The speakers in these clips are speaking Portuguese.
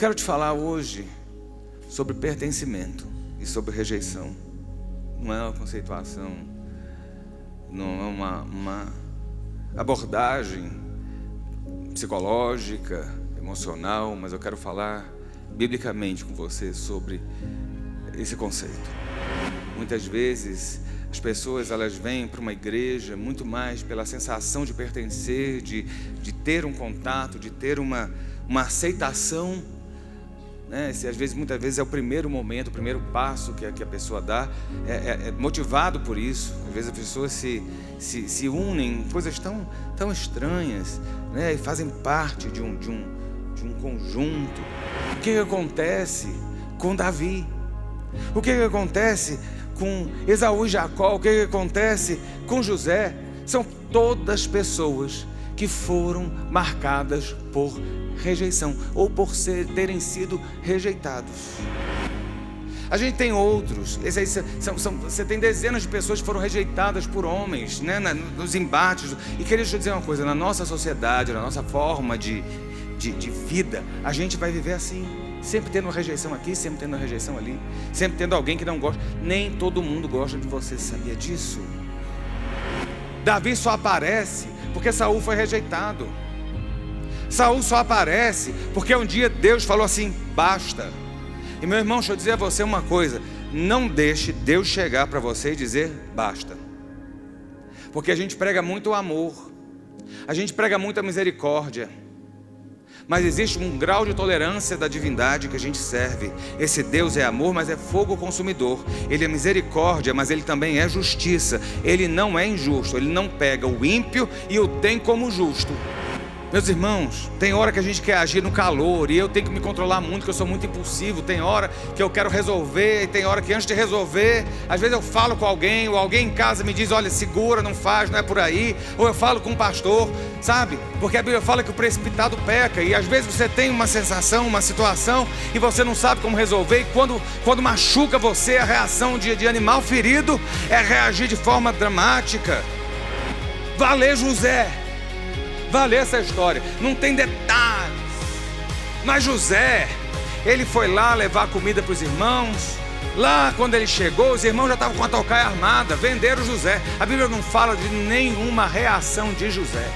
quero te falar hoje sobre pertencimento e sobre rejeição. Não é uma conceituação, não é uma abordagem psicológica, emocional, mas eu quero falar biblicamente com você sobre esse conceito. Muitas vezes as pessoas elas vêm para uma igreja muito mais pela sensação de pertencer, de ter um contato, de ter uma aceitação, né? Muitas vezes é o primeiro momento, o primeiro passo que a pessoa dá, é motivado por isso. Às vezes as pessoas se unem em coisas tão estranhas, né? E fazem parte de um conjunto. O que acontece com Davi? O que acontece com Esaú e Jacó? O que acontece com José? São todas pessoas que foram marcadas por rejeição ou por terem sido rejeitados. A gente tem outros, você tem dezenas de pessoas que foram rejeitadas por homens, né, nos embates. E queria te dizer uma coisa: na nossa sociedade, na nossa forma de vida, a gente vai viver assim, sempre tendo uma rejeição aqui, sempre tendo uma rejeição ali, sempre tendo alguém que não gosta. Nem todo mundo gosta de você, sabia disso? Davi só aparece porque Saul foi rejeitado. Saul só aparece porque um dia Deus falou assim: basta. E meu irmão, deixa eu dizer a você uma coisa: não deixe Deus chegar para você e dizer basta. Porque a gente prega muito o amor, a gente prega muito a misericórdia, mas existe um grau de tolerância da divindade que a gente serve. Esse Deus é amor, mas é fogo consumidor. Ele é misericórdia, mas Ele também é justiça. Ele não é injusto, Ele não pega o ímpio e o tem como justo. Meus irmãos, tem hora que a gente quer agir no calor, e eu tenho que me controlar muito, porque eu sou muito impulsivo. Tem hora que eu quero resolver, e tem hora que antes de resolver, às vezes eu falo com alguém, ou alguém em casa me diz: olha, segura, não faz, não é por aí. Ou eu falo com um pastor, sabe? Porque a Bíblia fala que o precipitado peca, e às vezes você tem uma sensação, uma situação, e você não sabe como resolver. E quando machuca você, a reação de animal ferido é reagir de forma dramática. Valeu, José. Valeu essa história, não tem detalhes, mas José, ele foi lá levar comida para os irmãos. Lá quando ele chegou, os irmãos já estavam com a tocaia armada, venderam José. A Bíblia não fala de nenhuma reação de José.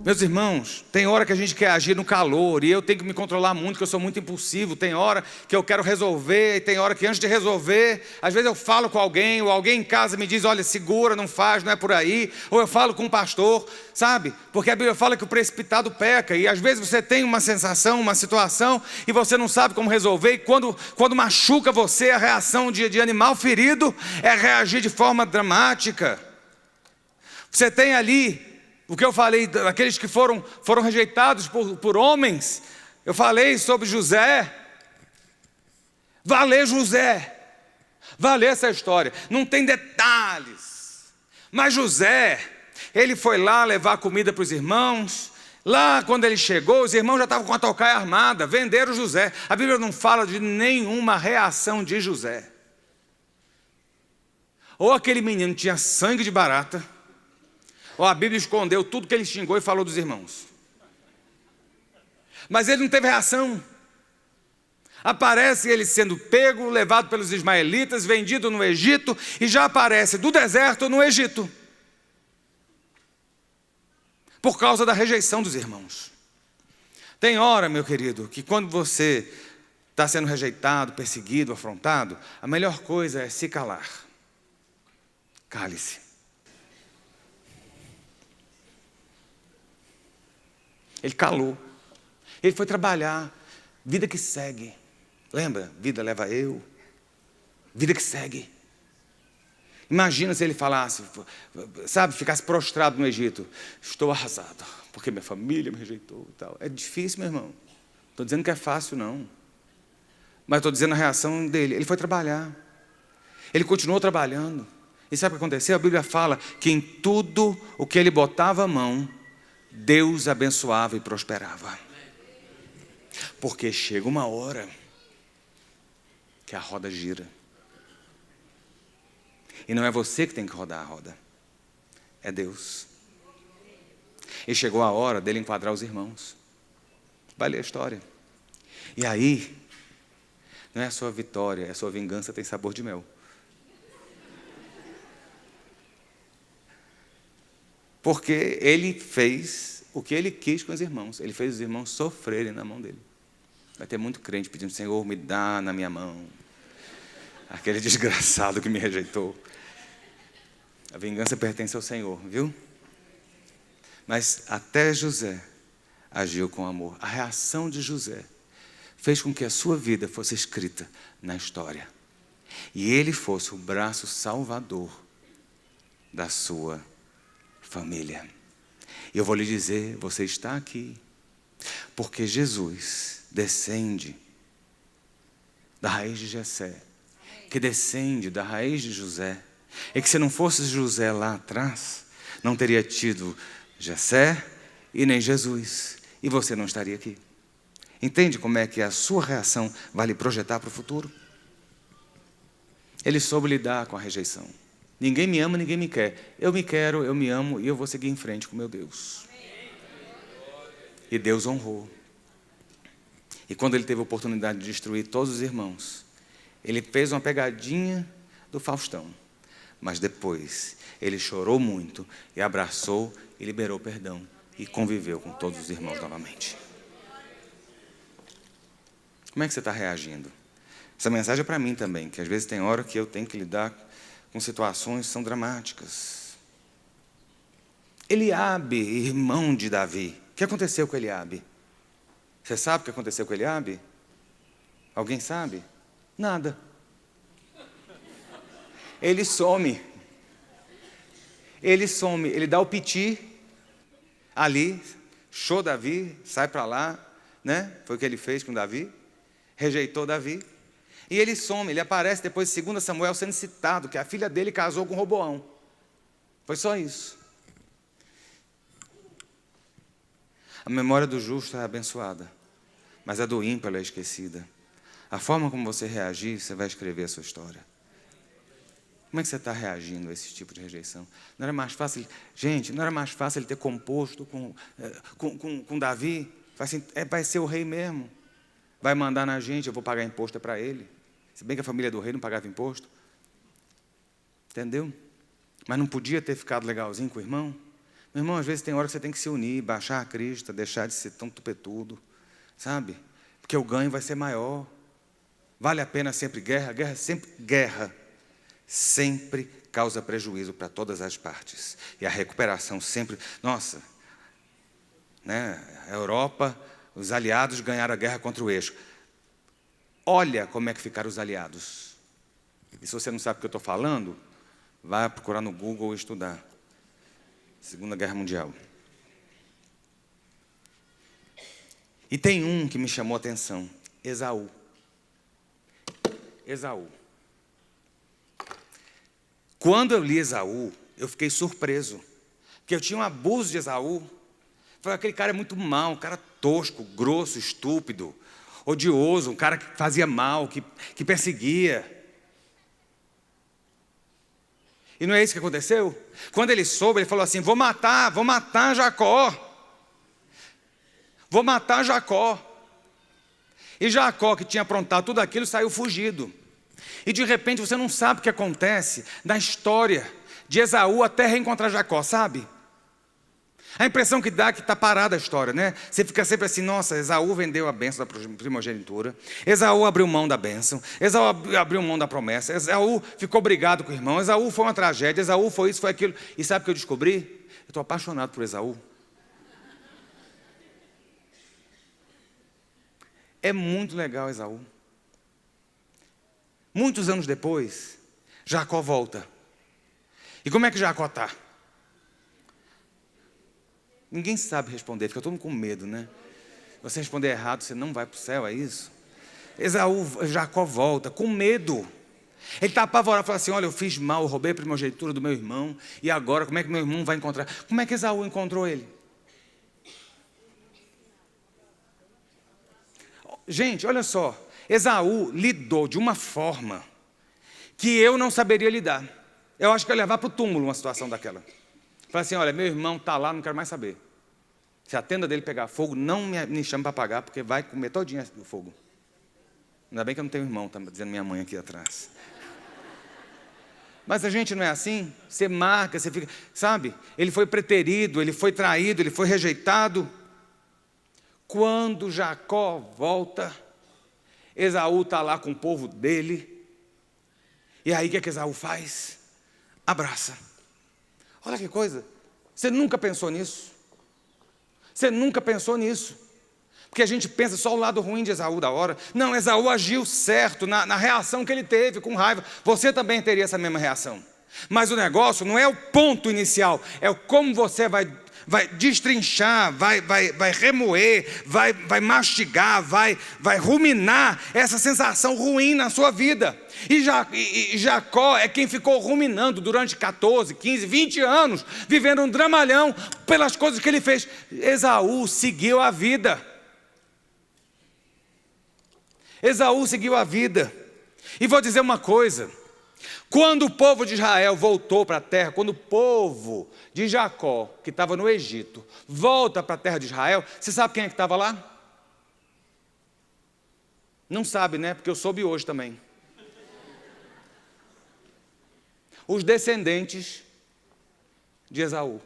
Meus irmãos, tem hora que a gente quer agir no calor, e eu tenho que me controlar muito, porque eu sou muito impulsivo. Tem hora que eu quero resolver, e tem hora que antes de resolver, às vezes eu falo com alguém, ou alguém em casa me diz: olha, segura, não faz, não é por aí. Ou eu falo com um pastor, sabe? Porque a Bíblia fala que o precipitado peca, e às vezes você tem uma sensação, uma situação, e você não sabe como resolver. E quando machuca você, a reação de animal ferido é reagir de forma dramática. Você tem ali o que eu falei, aqueles que foram rejeitados por homens. Eu falei sobre José. Valeu, José. Valeu essa história, não tem detalhes, mas José, ele foi lá levar comida para os irmãos. Lá quando ele chegou, os irmãos já estavam com a tocaia armada, venderam José. A Bíblia não fala de nenhuma reação de José. Ou aquele menino tinha sangue de barata, ou a Bíblia escondeu tudo que ele xingou e falou dos irmãos. Mas ele não teve reação. Aparece ele sendo pego, levado pelos ismaelitas, vendido no Egito, e já aparece do deserto no Egito, por causa da rejeição dos irmãos. Tem hora, meu querido, que quando você está sendo rejeitado, perseguido, afrontado, a melhor coisa é se calar. Cale-se. Ele calou. Ele foi trabalhar. Vida que segue. Lembra? Vida leva eu. Vida que segue. Imagina se ele falasse, sabe, ficasse prostrado no Egito: estou arrasado, porque minha família me rejeitou e tal. É difícil, meu irmão. Não estou dizendo que é fácil, não. Mas estou dizendo a reação dele. Ele foi trabalhar. Ele continuou trabalhando. E sabe o que aconteceu? A Bíblia fala que em tudo o que ele botava a mão, Deus abençoava e prosperava. Porque chega uma hora que a roda gira. E não é você que tem que rodar a roda. É Deus. E chegou a hora dele enquadrar os irmãos. Vai ler a história. E aí, não é a sua vitória, é a sua vingança tem sabor de mel. Porque ele fez o que ele quis com os irmãos. Ele fez os irmãos sofrerem na mão dele. Vai ter muito crente pedindo, Senhor, me dá na minha mão. Aquele desgraçado que me rejeitou. A vingança pertence ao Senhor, viu? Mas até José agiu com amor. A reação de José fez com que a sua vida fosse escrita na história. E ele fosse o braço salvador da sua família. E eu vou lhe dizer, você está aqui porque Jesus descende da raiz de Jessé, que descende da raiz de José. E que se não fosse José lá atrás, não teria tido Jessé e nem Jesus. E você não estaria aqui. Entende como é que a sua reação vai lhe projetar para o futuro? Ele soube lidar com a rejeição. Ninguém me ama, ninguém me quer. Eu me quero, eu me amo e eu vou seguir em frente com meu Deus. E Deus honrou. E quando ele teve a oportunidade de destruir todos os irmãos, ele fez uma pegadinha do Faustão. Mas depois ele chorou muito e abraçou e liberou perdão e conviveu com todos os irmãos novamente. Como é que você está reagindo? Essa mensagem é para mim também, que às vezes tem hora que eu tenho que lidar com situações que são dramáticas. Eliabe, irmão de Davi. O que aconteceu com Eliabe? Você sabe o que aconteceu com Eliabe? Alguém sabe? Nada. Ele some. Ele dá o piti ali, show Davi, sai para lá, né? Foi o que ele fez com Davi, rejeitou Davi. E ele some, ele aparece depois de 2 Samuel sendo citado, que a filha dele casou com Roboão. Foi só isso. A memória do justo é abençoada, mas a do ímpio é esquecida. A forma como você reagir, você vai escrever a sua história. Como é que você está reagindo a esse tipo de rejeição? Não era mais fácil, gente, não era mais fácil ele ter composto com Davi? Assim, vai ser o rei mesmo. Vai mandar na gente, eu vou pagar imposto para ele. Se bem que a família do rei não pagava imposto. Entendeu? Mas não podia ter ficado legalzinho com o irmão? Meu irmão, às vezes tem hora que você tem que se unir, baixar a crista, deixar de ser tão tupetudo, sabe? Porque o ganho vai ser maior. Vale a pena sempre guerra? Guerra sempre causa prejuízo para todas as partes. E a recuperação sempre... Nossa, né? A Europa, os aliados ganharam a guerra contra o eixo. Olha como é que ficaram os aliados. E se você não sabe o que eu estou falando, vai procurar no Google ou estudar. Segunda Guerra Mundial. E tem um que me chamou a atenção. Esaú. Quando eu li Esaú, eu fiquei surpreso. Porque eu tinha um abuso de Esaú. Falei, aquele cara é muito mau, um cara tosco, grosso, estúpido, odioso, um cara que fazia mal, que perseguia. E não é isso que aconteceu? Quando ele soube, ele falou assim, vou matar Jacó. Vou matar Jacó. E Jacó, que tinha aprontado tudo aquilo, saiu fugido. E de repente você não sabe o que acontece na história de Esaú até reencontrar Jacó, sabe? A impressão que dá é que está parada a história, né? Você fica sempre assim, nossa, Esaú vendeu a bênção da primogenitura, Esaú abriu mão da bênção, Esaú abriu mão da promessa, Esaú ficou brigado com o irmão, Esaú foi uma tragédia, Esaú foi isso, foi aquilo. E sabe o que eu descobri? Eu estou apaixonado por Esaú. É muito legal Esaú. Muitos anos depois, Jacó volta. E como é que Jacó está? Ninguém sabe responder, fica todo mundo com medo, né? Você responder errado, você não vai para o céu, é isso? Jacó volta com medo. Ele está apavorado, fala assim, olha, eu fiz mal, eu roubei a primogenitura do meu irmão, e agora como é que meu irmão vai encontrar? Como é que Esaú encontrou ele? Gente, olha só, Esaú lidou de uma forma que eu não saberia lidar. Eu acho que eu ia levar para o túmulo uma situação daquela. Falei assim, olha, meu irmão está lá, não quero mais saber. Se a tenda dele pegar fogo, não me chame para apagar, porque vai comer todinho o fogo. Ainda bem que eu não tenho irmão, está dizendo minha mãe aqui atrás. Mas a gente não é assim? Você marca, você fica... Sabe? Ele foi preterido, ele foi traído, ele foi rejeitado. Quando Jacó volta, Esaú está lá com o povo dele. E aí o que Esaú faz? Abraça. Olha que coisa. Você nunca pensou nisso? Você nunca pensou nisso? Porque a gente pensa só o lado ruim de Esaú da hora. Não, Esaú agiu certo na reação que ele teve, com raiva. Você também teria essa mesma reação. Mas o negócio não é o ponto inicial, é o como você vai destrinchar, vai remoer, vai mastigar, vai ruminar essa sensação ruim na sua vida. E Jacó é quem ficou ruminando durante 14, 15, 20 anos, vivendo um dramalhão pelas coisas que ele fez. Esaú seguiu a vida. Esaú seguiu a vida. E vou dizer uma coisa. Quando o povo de Israel voltou para a terra, quando o povo de Jacó, que estava no Egito, volta para a terra de Israel, você sabe quem é que estava lá? Não sabe, né? Porque eu soube hoje também. Os descendentes de Esaú.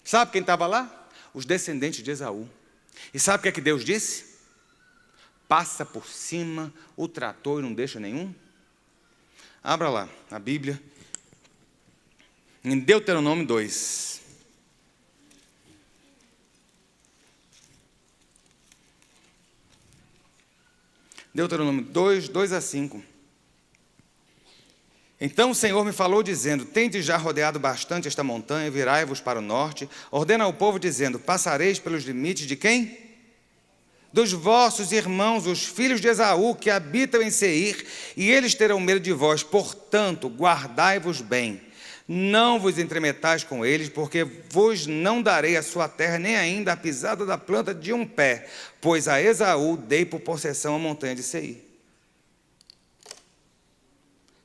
Sabe quem estava lá? Os descendentes de Esaú. E sabe o que Deus disse? Passa por cima o trator e não deixa nenhum. Abra lá, a Bíblia, em Deuteronômio 2. Deuteronômio 2, 2 a 5. Então o Senhor me falou dizendo, tendes já rodeado bastante esta montanha, virai-vos para o norte, ordena ao povo dizendo, passareis pelos limites de quem? Dos vossos irmãos, os filhos de Esaú, que habitam em Seir, e eles terão medo de vós. Portanto, guardai-vos bem, não vos entremetais com eles, porque vos não darei a sua terra, nem ainda a pisada da planta de um pé, pois a Esaú dei por possessão a montanha de Seir.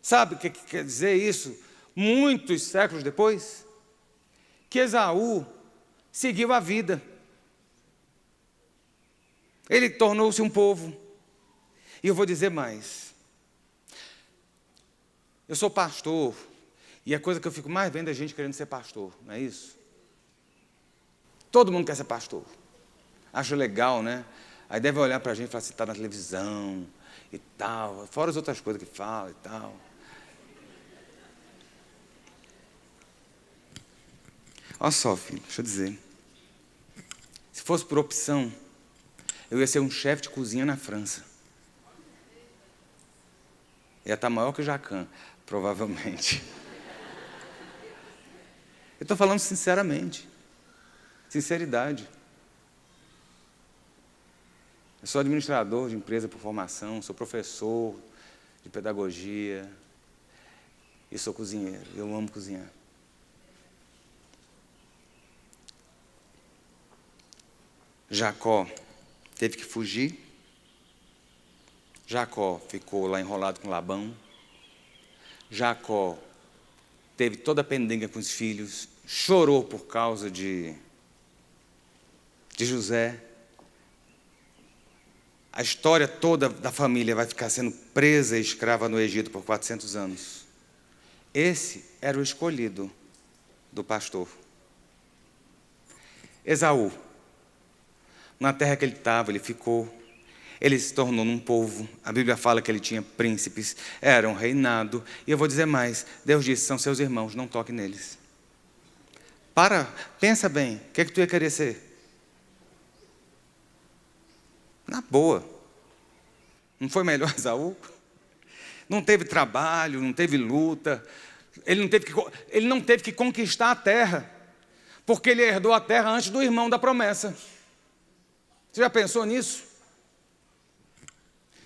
Sabe o que quer dizer isso? Muitos séculos depois, que Esaú seguiu a vida. Ele tornou-se um povo. E eu vou dizer mais. Eu sou pastor, e a coisa que eu fico mais vendo é gente querendo ser pastor, não é isso? Todo mundo quer ser pastor. Acho legal, né? Aí deve olhar para a gente e falar assim, está na televisão e tal, fora as outras coisas que fala e tal. Olha só, filho, deixa eu dizer. Se fosse por opção, eu ia ser um chefe de cozinha na França. Ia estar maior que o Jacan, provavelmente. Eu estou falando sinceramente. Sinceridade. Eu sou administrador de empresa por formação, sou professor de pedagogia e sou cozinheiro. Eu amo cozinhar. Jacó teve que fugir. Jacó ficou lá enrolado com Labão. Jacó teve toda a pendenga com os filhos. Chorou por causa de José. A história toda da família vai ficar sendo presa e escrava no Egito por 400 anos. Esse era o escolhido do pastor. Esaú. Na terra que ele estava, ele ficou. Ele se tornou um povo. A Bíblia fala que ele tinha príncipes. Era um reinado. E eu vou dizer mais. Deus disse, são seus irmãos, não toque neles. Pensa bem. O que é que tu ia querer ser? Na boa. Não foi melhor Esaú? Não teve trabalho, não teve luta. Ele não teve que conquistar a terra. Porque ele herdou a terra antes do irmão da promessa. Você já pensou nisso?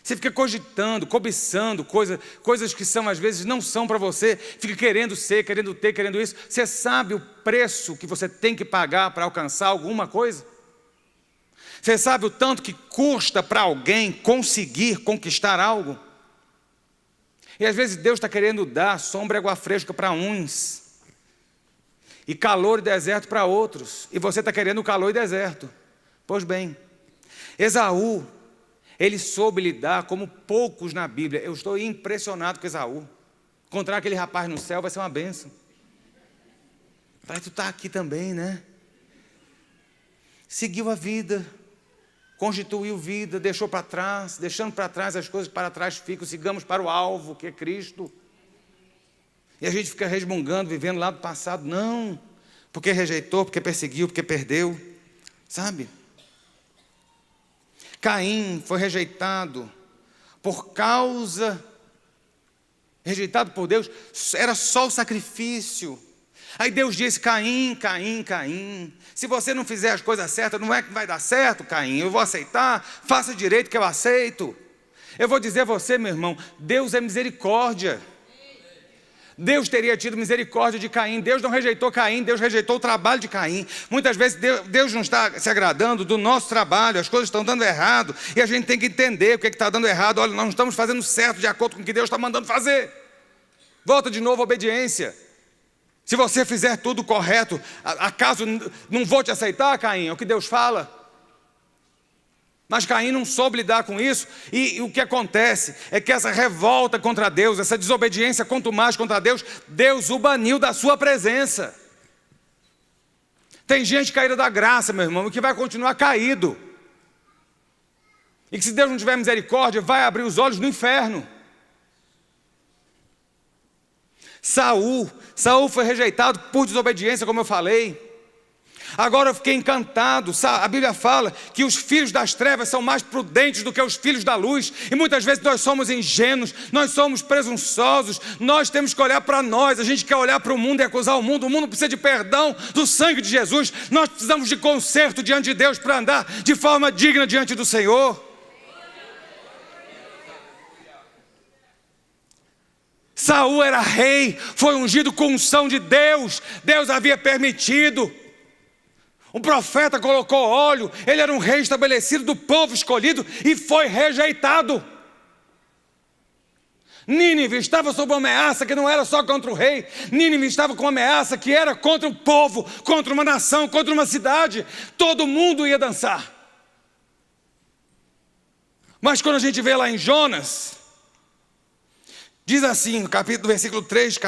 Você fica cogitando, cobiçando coisas que às vezes não são para você, fica querendo ser, querendo ter, querendo isso. Você sabe o preço que você tem que pagar para alcançar alguma coisa? Você sabe o tanto que custa para alguém conseguir conquistar algo? E às vezes Deus está querendo dar sombra e água fresca para uns, e calor e deserto para outros, e você está querendo calor e deserto. Pois bem, Esaú, ele soube lidar como poucos na Bíblia. Eu estou impressionado com Esaú. Encontrar aquele rapaz no céu vai ser uma bênção. Pai, tu está aqui também, né? Seguiu a vida, constituiu vida, deixou para trás, deixando para trás as coisas que para trás ficam, sigamos para o alvo, que é Cristo. E a gente fica resmungando, vivendo lá do passado. Não, porque rejeitou, porque perseguiu, porque perdeu, sabe? Caim foi rejeitado rejeitado por Deus, era só o sacrifício. Aí Deus disse: Caim, Caim, Caim, se você não fizer as coisas certas, não é que vai dar certo, Caim, eu vou aceitar, faça direito que eu aceito. Eu vou dizer a você, meu irmão, Deus é misericórdia. Deus teria tido misericórdia de Caim. Deus não rejeitou Caim, Deus rejeitou o trabalho de Caim. Muitas vezes Deus não está se agradando do nosso trabalho, as coisas estão dando errado, e a gente tem que entender o que está dando errado. Olha, nós não estamos fazendo certo de acordo com o que Deus está mandando fazer. Volta de novo à obediência. Se você fizer tudo correto, acaso não vou te aceitar, Caim? É o que Deus fala. Mas Caim não soube lidar com isso, e o que acontece é que essa revolta contra Deus, essa desobediência contumaz contra Deus, Deus o baniu da sua presença. Tem gente caída da graça, meu irmão, que vai continuar caído. E que se Deus não tiver misericórdia, vai abrir os olhos no inferno. Saul foi rejeitado por desobediência, como eu falei. Agora eu fiquei encantado. A Bíblia fala que os filhos das trevas são mais prudentes do que os filhos da luz. E muitas vezes nós somos ingênuos, nós somos presunçosos. Nós temos que olhar para nós. A gente quer olhar para o mundo e acusar o mundo. O mundo precisa de perdão do sangue de Jesus. Nós precisamos de conserto diante de Deus para andar de forma digna diante do Senhor. Saul era rei, foi ungido com unção de Deus. Deus havia permitido. Um profeta colocou óleo, ele era um rei estabelecido do povo escolhido e foi rejeitado. Nínive estava sob uma ameaça que não era só contra o rei. Nínive estava com uma ameaça que era contra o povo, contra uma nação, contra uma cidade. Todo mundo ia dançar. Mas quando a gente vê lá em Jonas, diz assim, no versículo 3,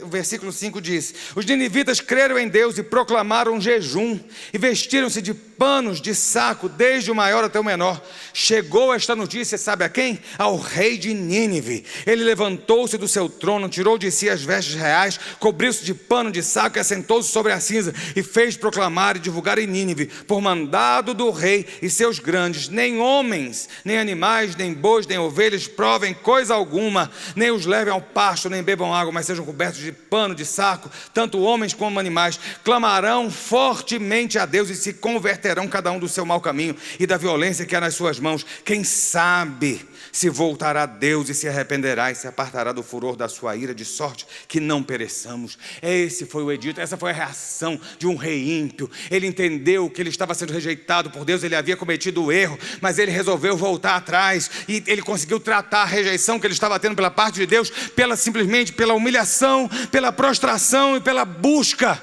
versículo 5 diz: os ninivitas creram em Deus e proclamaram um jejum, e vestiram-se de panos de saco, desde o maior até o menor. Chegou esta notícia, sabe a quem? Ao rei de Nínive. Ele levantou-se do seu trono, tirou de si as vestes reais, cobriu-se de pano de saco e assentou-se sobre a cinza, e fez proclamar e divulgar em Nínive, por mandado do rei e seus grandes: nem homens, nem animais, nem bois, nem ovelhas provem coisa alguma, nem os levem ao pasto, nem bebam água, mas sejam cobertos de pano de saco, tanto homens como animais. Clamarão fortemente a Deus e se converterão cada um do seu mau caminho e da violência que há nas suas mãos. Quem sabe se voltará a Deus e se arrependerá e se apartará do furor da sua ira, de sorte que não pereçamos. Esse foi o edito, essa foi a reação de um rei ímpio. Ele entendeu que ele estava sendo rejeitado por Deus, ele havia cometido o erro, mas ele resolveu voltar atrás, e ele conseguiu tratar a rejeição que ele estava tendo pela parte de Deus, simplesmente pela humilhação, pela prostração e pela busca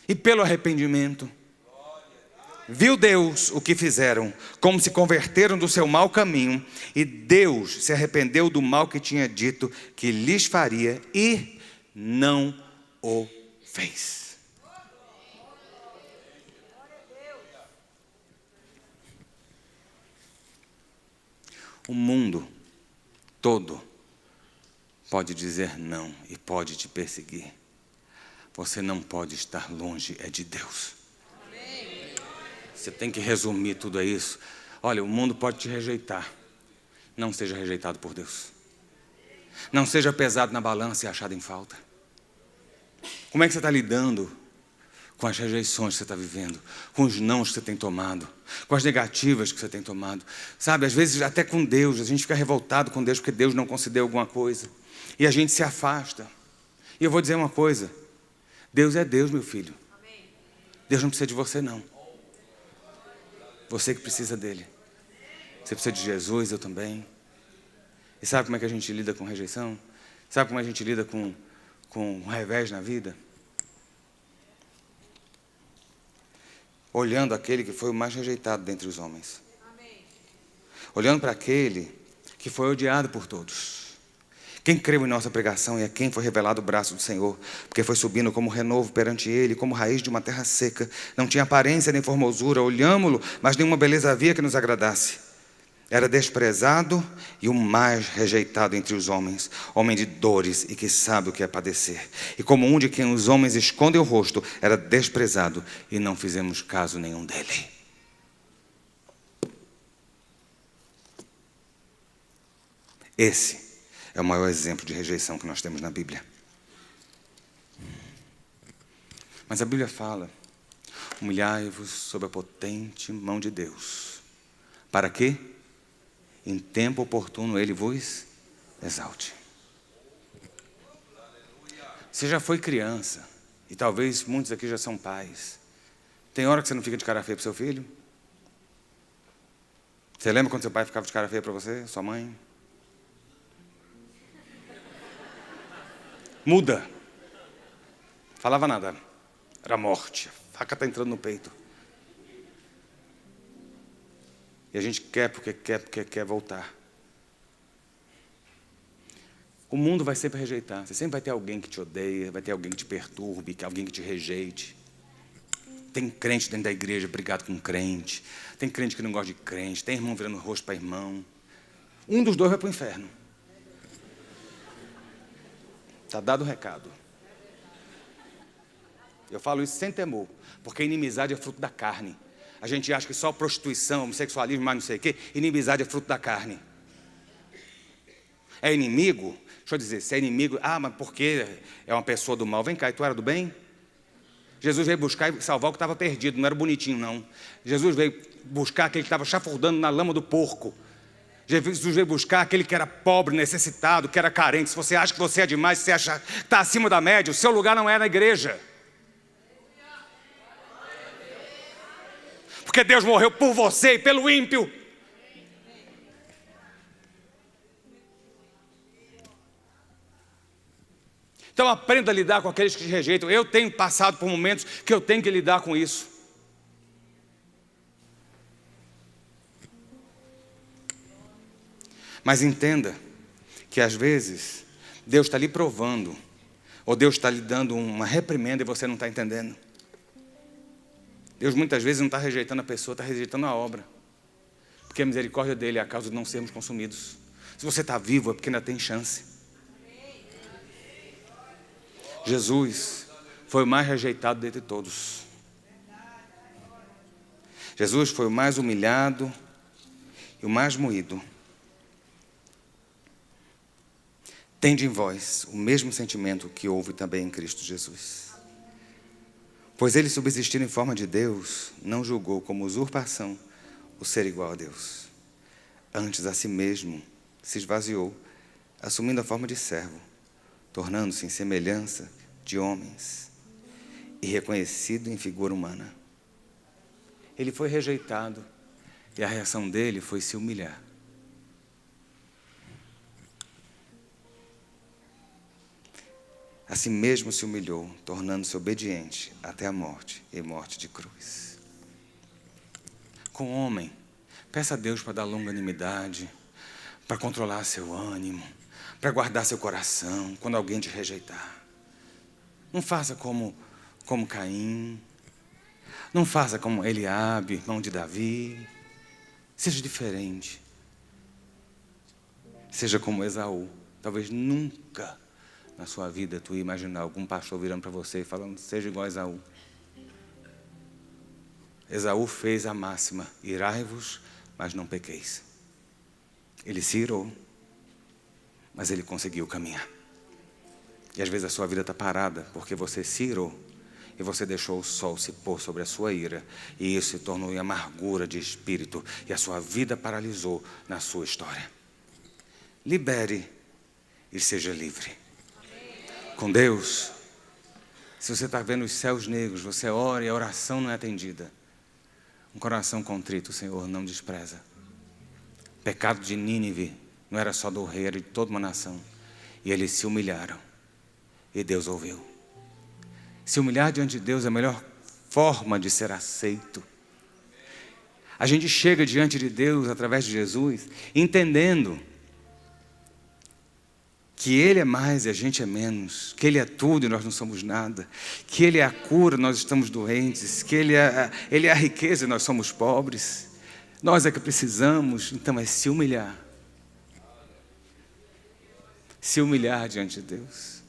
e pelo arrependimento. Viu Deus o que fizeram, como se converteram do seu mau caminho, e Deus se arrependeu do mal que tinha dito que lhes faria, e não o fez. O mundo todo pode dizer não e pode te perseguir. Você não pode estar longe de Deus. Você tem que resumir tudo isso. Olha, o mundo pode te rejeitar. Não seja rejeitado por Deus. Não seja pesado na balança e achado em falta. Como é que você está lidando com as rejeições que você está vivendo, com os nãos que você tem tomado, com as negativas que você tem tomado? Sabe, às vezes até com Deus, a gente fica revoltado com Deus porque Deus não concedeu alguma coisa, e a gente se afasta. E eu vou dizer uma coisa: Deus é Deus, meu filho. Deus não precisa de você, não. Você que precisa dele. Você precisa de Jesus, eu também. E sabe como é que a gente lida com rejeição? Sabe como a gente lida com um revés na vida? Olhando aquele que foi o mais rejeitado dentre os homens. Olhando para aquele que foi odiado por todos. Quem creu em nossa pregação e a quem foi revelado o braço do Senhor, porque foi subindo como renovo perante Ele, como raiz de uma terra seca, não tinha aparência nem formosura, olhámo-lo, mas nenhuma beleza havia que nos agradasse. Era desprezado e o mais rejeitado entre os homens, homem de dores e que sabe o que é padecer. E como um de quem os homens escondem o rosto, era desprezado e não fizemos caso nenhum dele. Esse é o maior exemplo de rejeição que nós temos na Bíblia. Mas a Bíblia fala: humilhai-vos sob a potente mão de Deus. Para quê? Em tempo oportuno Ele vos exalte. Você já foi criança, e talvez muitos aqui já são pais. Tem hora que você não fica de cara feia para o seu filho? Você lembra quando seu pai ficava de cara feia para você, sua mãe? Muda. Falava nada. Era morte. A faca está entrando no peito. E a gente quer porque quer voltar. O mundo vai sempre rejeitar. Você sempre vai ter alguém que te odeia, vai ter alguém que te perturbe, alguém que te rejeite. Tem crente dentro da igreja brigado com crente. Tem crente que não gosta de crente. Tem irmão virando o rosto para irmão. Um dos dois vai para o inferno. Está dado o recado. Eu falo isso sem temor, porque a inimizade é fruto da carne. A gente acha que só prostituição, homossexualismo, mais não sei o quê. Inimizade é fruto da carne. É inimigo? Deixa eu dizer, se é inimigo... mas porque é uma pessoa do mal. Vem cá, e tu era do bem? Jesus veio buscar e salvar o que estava perdido. Não era bonitinho, não. Jesus veio buscar aquele que estava chafurdando na lama do porco. Jesus veio buscar aquele que era pobre, necessitado, que era carente. Se você acha que você é demais, se você acha que está acima da média, o seu lugar não é na igreja. Porque Deus morreu por você e pelo ímpio. Então aprenda a lidar com aqueles que te rejeitam. Eu tenho passado por momentos que eu tenho que lidar com isso. Mas entenda que às vezes Deus está lhe provando, ou Deus está lhe dando uma reprimenda e você não está entendendo. Deus muitas vezes não está rejeitando a pessoa, está rejeitando a obra. Porque a misericórdia dele é a causa de não sermos consumidos. Se você está vivo é porque ainda tem chance. Jesus foi o mais rejeitado dentre todos. Jesus foi o mais humilhado e o mais moído. Tende em vós o mesmo sentimento que houve também em Cristo Jesus. Pois ele, subsistindo em forma de Deus, não julgou como usurpação o ser igual a Deus. Antes a si mesmo se esvaziou, assumindo a forma de servo, tornando-se em semelhança de homens e reconhecido em figura humana. Ele foi rejeitado e a reação dele foi se humilhar. A si mesmo se humilhou, tornando-se obediente até a morte e morte de cruz. Com o homem, peça a Deus para dar longanimidade, para controlar seu ânimo, para guardar seu coração quando alguém te rejeitar. Não faça como Caim, não faça como Eliabe, irmão de Davi. Seja diferente. Seja como Esaú. Talvez nunca na sua vida tu ia imaginar algum pastor virando para você e falando: seja igual a Esaú. Esaú fez a máxima: irai-vos, mas não pequeis. Ele se irou, mas ele conseguiu caminhar. E às vezes a sua vida está parada porque você se irou e você deixou o sol se pôr sobre a sua ira, e isso se tornou em amargura de espírito, e a sua vida paralisou na sua história. Libere e seja livre. Com Deus, se você está vendo os céus negros, você ora e a oração não é atendida. Um coração contrito, o Senhor não despreza. Pecado de Nínive Não era só do rei, era de toda uma nação. E eles se humilharam. E Deus ouviu. Se humilhar diante de Deus é a melhor forma de ser aceito. A gente chega diante de Deus através de Jesus, entendendo que Ele é mais e a gente é menos, que Ele é tudo e nós não somos nada, que Ele é a cura, nós estamos doentes, que Ele é a riqueza e nós somos pobres. Nós é que precisamos, então é se humilhar. Se humilhar diante de Deus.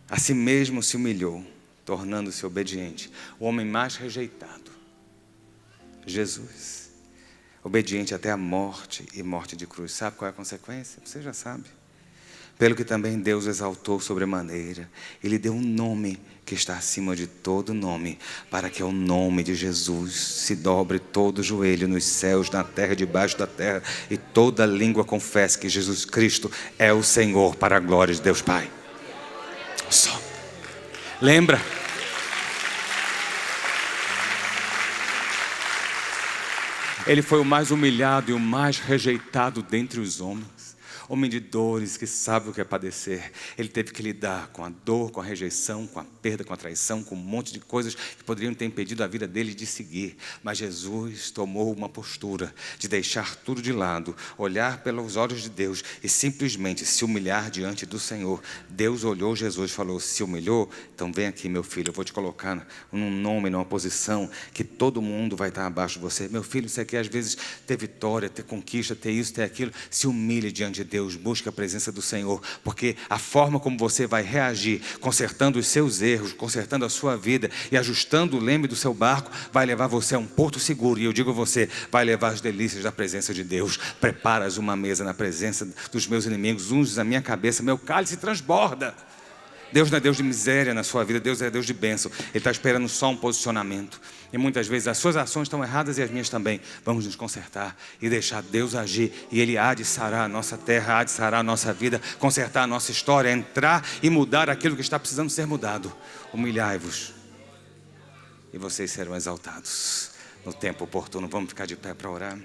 A si mesmo se humilhou, tornando-se obediente. O homem mais rejeitado, Jesus. Obediente até a morte e morte de cruz. Sabe qual é a consequência? Você já sabe. Pelo que também Deus exaltou sobremaneira. Ele deu um nome que está acima de todo nome, para que ao nome de Jesus se dobre todo o joelho nos céus, na terra e debaixo da terra, e toda língua confesse que Jesus Cristo é o Senhor, para a glória de Deus Pai. Só. Lembra? Ele foi o mais humilhado e o mais rejeitado dentre os homens. Homem de dores, que sabe o que é padecer. Ele teve que lidar com a dor, com a rejeição, com a perda, com a traição, com um monte de coisas que poderiam ter impedido a vida dele de seguir. Mas Jesus tomou uma postura de deixar tudo de lado, olhar pelos olhos de Deus e simplesmente se humilhar diante do Senhor. Deus olhou Jesus e falou: se humilhou? Então vem aqui, meu filho, eu vou te colocar num nome, numa posição que todo mundo vai estar abaixo de você. Meu filho, você quer às vezes ter vitória, ter conquista, ter isso, ter aquilo. Se humilhe diante de Deus, busque a presença do Senhor, porque a forma como você vai reagir, consertando os seus erros, consertando a sua vida e ajustando o leme do seu barco, vai levar você a um porto seguro. E eu digo a você, vai levar as delícias da presença de Deus. Preparas uma mesa na presença dos meus inimigos, unges a minha cabeça, meu cálice transborda. Deus não é Deus de miséria na sua vida, Deus é Deus de bênção. Ele está esperando só um posicionamento. E muitas vezes as suas ações estão erradas e as minhas também. Vamos nos consertar e deixar Deus agir. E Ele há de sarar a nossa terra, há de sarar a nossa vida, consertar a nossa história, entrar e mudar aquilo que está precisando ser mudado. Humilhai-vos e vocês serão exaltados no tempo oportuno. Vamos ficar de pé para orar.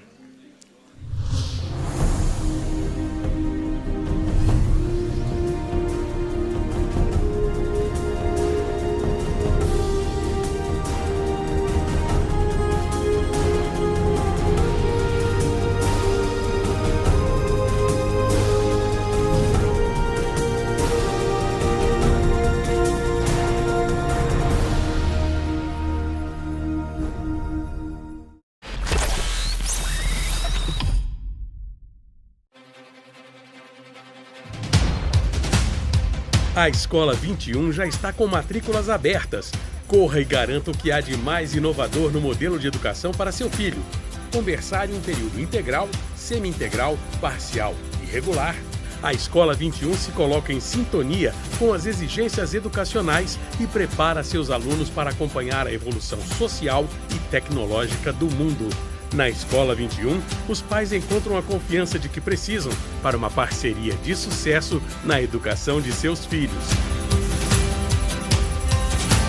A Escola 21 já está com matrículas abertas. Corra e garanta o que há de mais inovador no modelo de educação para seu filho. Com berçário em período integral, semi-integral, parcial e regular, a Escola 21 se coloca em sintonia com as exigências educacionais e prepara seus alunos para acompanhar a evolução social e tecnológica do mundo. Na Escola 21, os pais encontram a confiança de que precisam para uma parceria de sucesso na educação de seus filhos.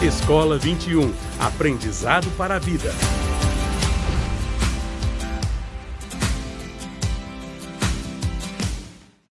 Escola 21, aprendizado para a vida.